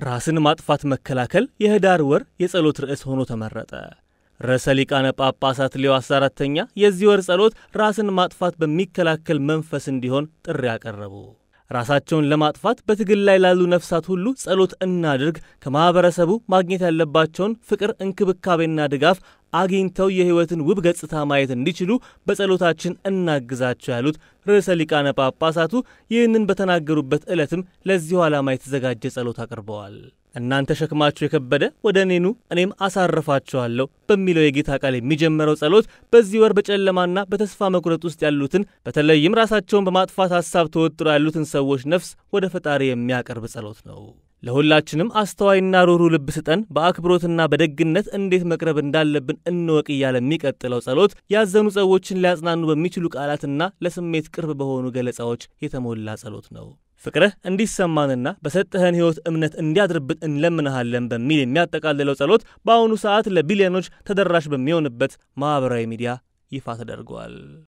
ራስን ማጥፋት መከላከል የህዳር ወር የጸሎት ርዕስ ሆኖ ተመረጠ። ርዕሰ ሊቃነ ጳጳሳት ሌዮ 14ኛ የዚህ ወር ጸሎት ራስን ማጥፋት በሚከላከል መንፈስ እንዲሆን ጥሪ ያቀረቡ። ራሳቸውን ለማጥፋት በትግል ላይ ላሉ ነፍሳት ሁሉ ጸሎት እናድርግ፣ ከማህበረሰቡ ማግኘት ያለባቸውን ፍቅር፣ እንክብካቤና ድጋፍ አግኝተው የህይወትን ውብ ገጽታ ማየት እንዲችሉ በጸሎታችን እናግዛቸው ያሉት ርዕሰ ሊቃነ ጳጳሳቱ ይህንን በተናገሩበት ዕለትም ለዚሁ ዓላማ የተዘጋጀ ጸሎት አቅርበዋል። እናንተ ሸክማችሁ የከበደ ወደ እኔ ኑ እኔም አሳርፋችኋለሁ በሚለው የጌታ ቃል የሚጀምረው ጸሎት በዚህ ወር በጨለማና በተስፋ መቁረጥ ውስጥ ያሉትን በተለይም ራሳቸውን በማጥፋት ሐሳብ ተወጥረው ያሉትን ሰዎች ነፍስ ወደ ፈጣሪ የሚያቀርብ ጸሎት ነው። ለሁላችንም አስተዋይና ሩህሩህ ልብ ስጠን፣ በአክብሮትና በደግነት እንዴት መቅረብ እንዳለብን እንወቅ እያለ የሚቀጥለው ጸሎት ያዘኑ ሰዎችን ሊያጽናኑ በሚችሉ ቃላትና ለስሜት ቅርብ በሆኑ ገለጻዎች የተሞላ ጸሎት ነው። ፍቅርህ እንዲሰማንና በሰጠህን ሕይወት እምነት እንዲያድርብን እንለምንሃለን በሚል የሚያጠቃልለው ጸሎት በአሁኑ ሰዓት ለቢሊዮኖች ተደራሽ በሚሆንበት ማኅበራዊ ሚዲያ ይፋ ተደርጓል።